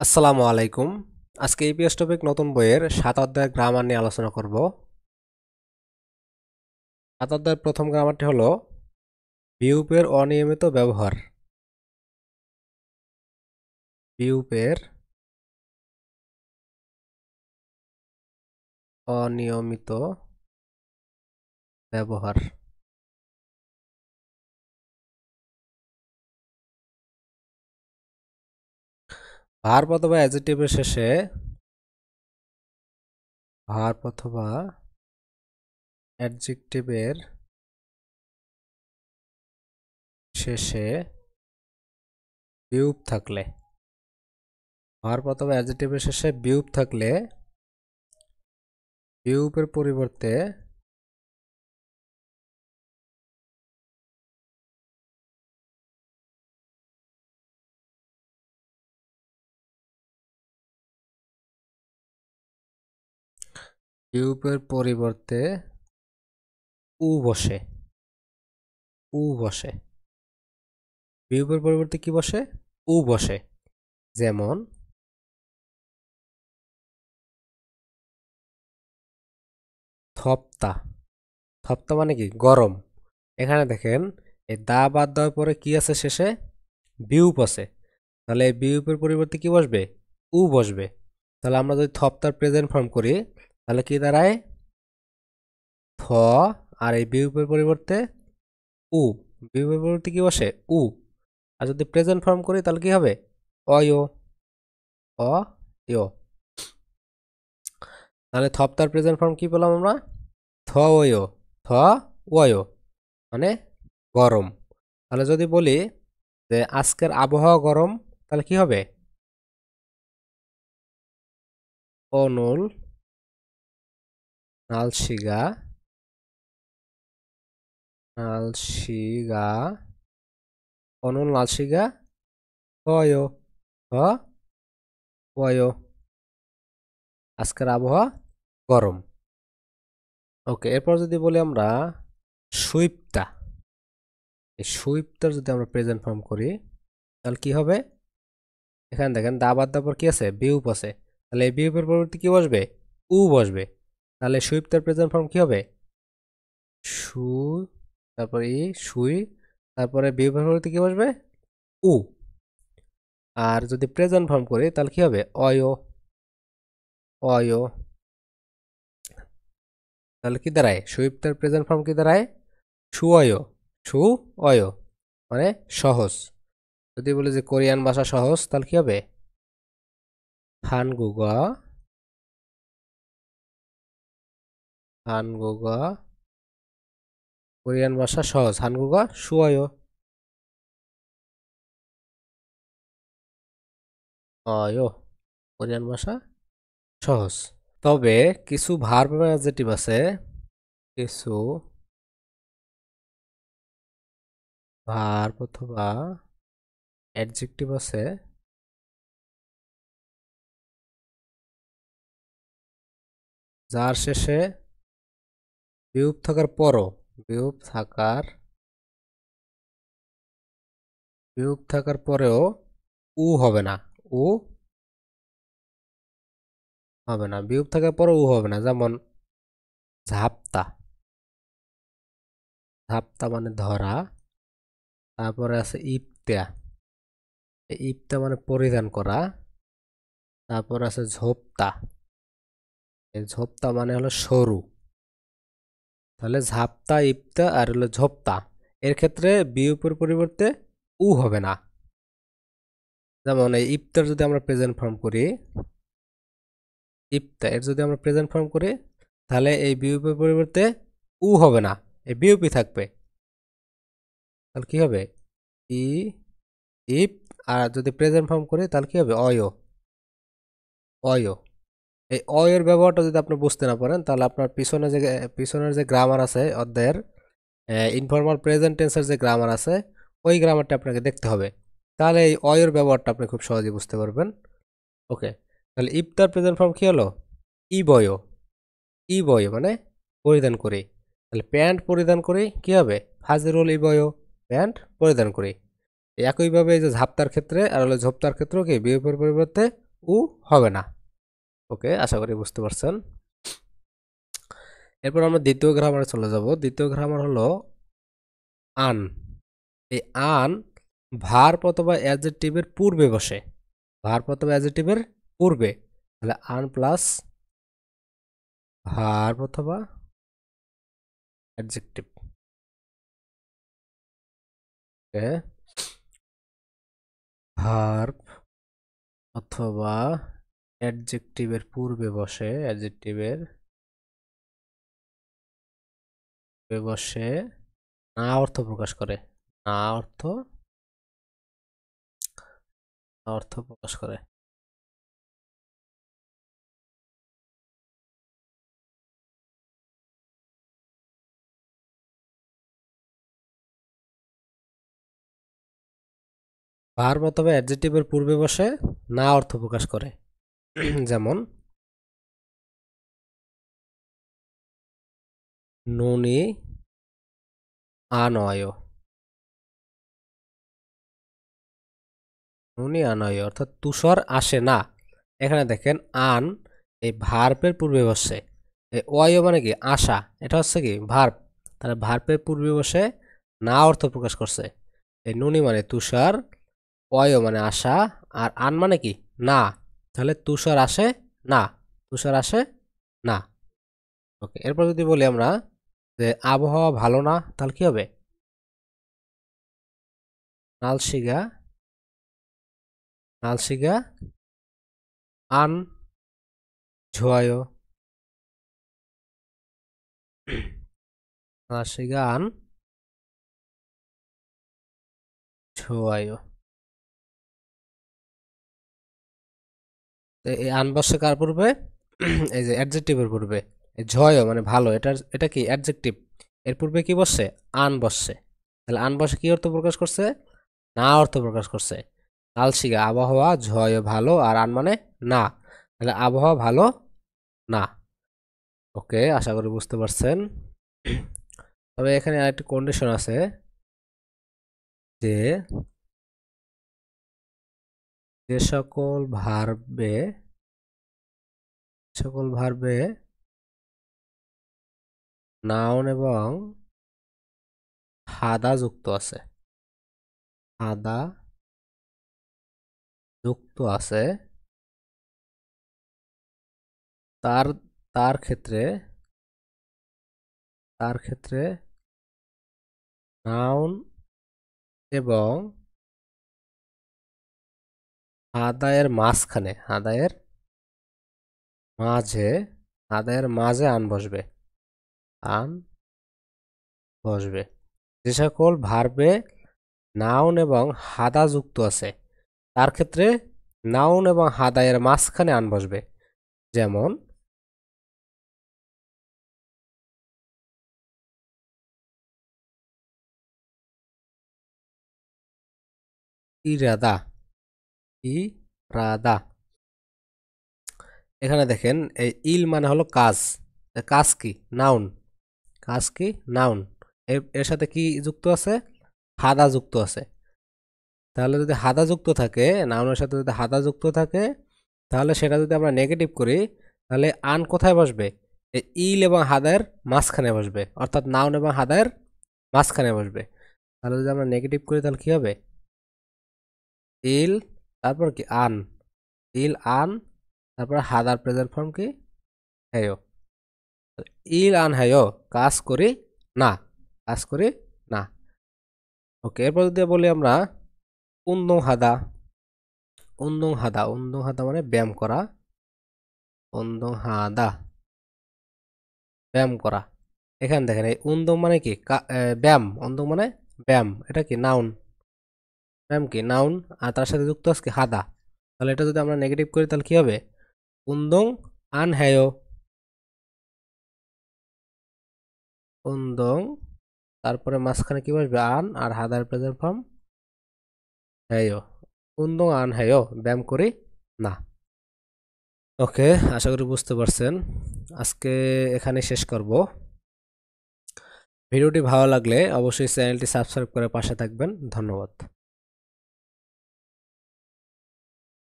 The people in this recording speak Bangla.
আসসালামু আলাইকুম। আজকে ইপিএস টপিক নতুন বইয়ের ৭ অধ্যায়ের গ্রামার নিয়ে আলোচনা করব। ৭ অধ্যায়ের প্রথম গ্রামারটি হলো বিউপের অনিয়মিত ব্যবহার। বিউপের অনিয়মিত ব্যবহার। ভার্ব অথবা অ্যাডজেক্টিভের শেষে ভার্ব অথবা অ্যাডজেক্টিভের শেষে বিউপ থাকলে ভার্ব অথবা অ্যাডজেক্টিভের শেষে বিউপ থাকলে বিউপের পরিবর্তে বিউপের পরিবর্তে উ বসে। উ বসে। বিউপের পরিবর্তে কি বসে? উ বসে। যেমন থপ্তা। থপ্তা মানে কি? গরম। এখানে দেখেন এই দা বাদ দেওয়ার পরে কি আছে শেষে? বিউপ আছে। তাহলে এই বিউপের পরিবর্তে কি বসবে? উ বসবে। তাহলে আমরা যদি থপ্তার প্রেজেন্ট ফর্ম করি তাহলে কি দাঁড়ায়? থ। আর এই বিউপের পরিবর্তে উ। বিউপের পরিবর্তে কি বসে? উ। আর যদি প্রেজেন্ট ফর্ম করি তাহলে কি হবে? অয়। অয়। তাহলে থপ্তার প্রেজেন্ট ফর্ম কি পেলাম আমরা? থ ওয়। থ ওয় মানে গরম। তাহলে যদি বলি যে আজকের আবহাওয়া গরম তাহলে কি হবে? অনুল নালশিগা নালশিগা অনুল নালশিগা হয় হয় আজকের আবহাওয়া গরম। ওকে, এরপর যদি বলি আমরা সুইপটা। এই সুইপটার যদি আমরা প্রেজেন্ট ফর্ম করি তাহলে কি হবে? এখানে দেখেন দা বাদ দেওয়ার পর কি আছে? বিউপ আছে। তাহলে এই বিউপের পরিবর্তে কি বসবে? উ বসবে। তাহলে সুইপটার প্রেজেন্ট ফর্ম কি হবে? সু। তারপরে ই সুই। তারপরে বিউপের পরিবর্তে কি বসবে? উ। আর যদি প্রেজেন্ট ফর্ম করি তাহলে কি হবে? অয়। অয়। তাহলে কি দাঁড়ায়? সুইফটের প্রেজেন্ট ফর্ম কি দাঁড়ায়? সুঅয়। সু অয় মানে সহজ। যদি বলি যে কোরিয়ান ভাষা সহজ তাহলে কি হবে? হানগুগা হানগুগা কোরিয়ান ভাষা সহজ। হানগুগা সুঅয়। অয় কোরিয়ান ভাষা সহজ। তবে কিছু ভার্ব এবং অ্যাডজেক্টিভ আছে। কিছু ভার্ব অথবা অ্যাডজেক্টিভ আছে যার শেষে বিউপ থাকার পরও বিউপ থাকার বিয়োগ থাকার পরেও উ হবে না। উ হবে না। বিয়োগ থাকার পরেও উ হবে না। যেমন ঝাপতা। ঝাপতা মানে ধরা। তারপরে আছে ইপ্তা। এই ইপ্তা মানে পরিধান করা। তারপর আছে ঝোপতা। এই ঝোপতা মানে হলো সরু। তাহলে ঝাপতা, ইপ্তা আর হলো ঝোপতা। এর ক্ষেত্রে বিয়োগের পরিবর্তে উ হবে না। যেমন এই ইপ্তার যদি আমরা প্রেজেন্ট ফর্ম করি, ইপ্তা এর যদি আমরা প্রেজেন্ট ফর্ম করি তাহলে এই বিয়োগের পরিবর্তে উ হবে না। এই বিউপি থাকবে। তাহলে কি হবে? ই ইপ। আর যদি প্রেজেন্ট ফর্ম করি তাহলে কি হবে? অয়। অয়। এই অয়ের ব্যবহারটা যদি আপনি বুঝতে না পারেন তাহলে আপনার পিছনের যে গ্রামার আছে অধ্যায়ের ইনফর্মাল প্রেজেন্ট টেন্সের যে গ্রামার আছে ওই গ্রামারটা আপনাকে দেখতে হবে। তাহলে এই অয়ের ব্যবহারটা আপনি খুব সহজেই বুঝতে পারবেন। ওকে, তাহলে ইফতার প্রেজেন্ট ফর্ম কি হলো? ই বয়। ই বয় মানে পরিধান করি। তাহলে প্যান্ট পরিধান করি কি হবে? ফাজিরুল ই বয় প্যান্ট পরিধান করি। একইভাবে এই যে ঝাপতার ক্ষেত্রে আর হলো ঝোপতার ক্ষেত্রেও কি বিয়োগের পরিবর্তে উ হবে না। ওকে, আশা করি বুঝতে পারছেন। এরপর আমরা দ্বিতীয় গ্রামারে চলে যাব। দ্বিতীয় গ্রামার হলো আন। এই আন ভার্ব অথবা অ্যাডজেক্টিভের পূর্বে বসে। ভার্ব অথবা অ্যাডজেক্টিভের পূর্বে, তাহলে আন প্লাস ভার্ব অথবা অ্যাডজেক্টিভ। ওকে, ভার্ব অথবা অ্যাডজেক্টিভের পূর্বে বসে, অ্যাডজেক্টিভের পূর্বে বসে না অর্থ প্রকাশ করে, না অর্থ প্রকাশ করে। ভার্ব অথবা অ্যাডজেক্টিভের পূর্বে বসে না অর্থ প্রকাশ করে। যেমন নুনি আনয়, নুনি আনয় অর্থাৎ তুষার আসে না। এখানে দেখেন আন এই ভার্বের পূর্বে বসে, এই অয় মানে কি আসা, এটা হচ্ছে কি ভার্ব, তাহলে ভার্বের পূর্বে বসে না অর্থ প্রকাশ করছে। এই নুনি মানে তুষার, অয় মানে আসা, আর আন মানে কি না, তাহলে তুষার আসে না, তুষার আসে না। ওকে, এরপর যদি বলি আমরা যে আবহাওয়া ভালো না, তাহলে কি হবে? নালশিগা, নালশিগা আন ঝোয়ায়, নালশিগা আন ঝোয়ায়। এই আন বসে কার পূর্বে? এই যে অ্যাডজেক্টিভের পূর্বে। এই ঝয় মানে ভালো, এটা কি অ্যাডজেক্টিভ, এর পূর্বে কি বসছে? আন বসছে। তাহলে আন বসে কি অর্থ প্রকাশ করছে? না অর্থ প্রকাশ করছে। নালশিগা আবহাওয়া, ঝয় ভালো, আর আন মানে না, তাহলে আবহাওয়া ভালো না। ওকে, আশা করি বুঝতে পারছেন। তবে এখানে আরেকটি কন্ডিশন আছে যে যে সকল ভার্বে নাউন এবং হাদা যুক্ত আছে, হাদা যুক্ত আছে, তার তার ক্ষেত্রে নাউন এবং হাদায়ের মাঝখানে, মাঝে হাদায়ের মাঝে আন বসবে, আন বসবে। যে সকল ভার্বে নাউন এবং হাদা যুক্ত আছে তার ক্ষেত্রে নাউন এবং হাদায়ের মাঝখানে আন বসবে। যেমন ইরাদা, ইরাদা। এখানে দেখেন এই ইল মানে হলো কাজ, কাজ কি? নাউন, কাজ কি? নাউন। এর সাথে কি যুক্ত আছে? হাদা যুক্ত আছে। তাহলে যদি হাদা যুক্ত থাকে, নাউনের সাথে যদি হাদা যুক্ত থাকে, তাহলে সেটা যদি আমরা নেগেটিভ করি, তাহলে আন কোথায় বসবে? এই ইল এবং হাদায়ের মাঝখানে বসবে, অর্থাৎ নাউন এবং হাদায়ের মাঝখানে বসবে। তাহলে যদি আমরা নেগেটিভ করি তাহলে কি হবে? ইল, তারপর কি আন, ইল আন, তারপর হাদার প্রেজেন্ট ফর্ম কি? হেয়। ইল আন হেয়, কাজ করি না, কাজ করি না। ওকে, এরপর যদি বলি আমরা উন্দং হাদা, উন্দং হাদা মানে ব্যায়াম করা, উন্দং হাদা ব্যায়াম করা। এখানে দেখেন এই উন্দং মানে কি? ব্যায়াম, উন্দং মানে ব্যায়াম, এটা কি? নাউন, ব্যায়াম কি? নাউন, আর তার সাথে যুক্ত আছে কি? হাদা। তাহলে এটা যদি আমরা নেগেটিভ করি তাহলে কি হবে? উন্দং আন হেয়, উন্দং, তারপরে মাঝখানে কি বসবে? আন, আর হাদার প্রেজেন্ট ফর্ম হেয়, উন্দং আন হেয়, ব্যায়াম করি না। ওকে, আশা করি বুঝতে পারছেন। আজকে এখানে শেষ করব। ভিডিওটি ভালো লাগলে অবশ্যই চ্যানেলটি সাবস্ক্রাইব করে পাশে থাকবেন। ধন্যবাদ।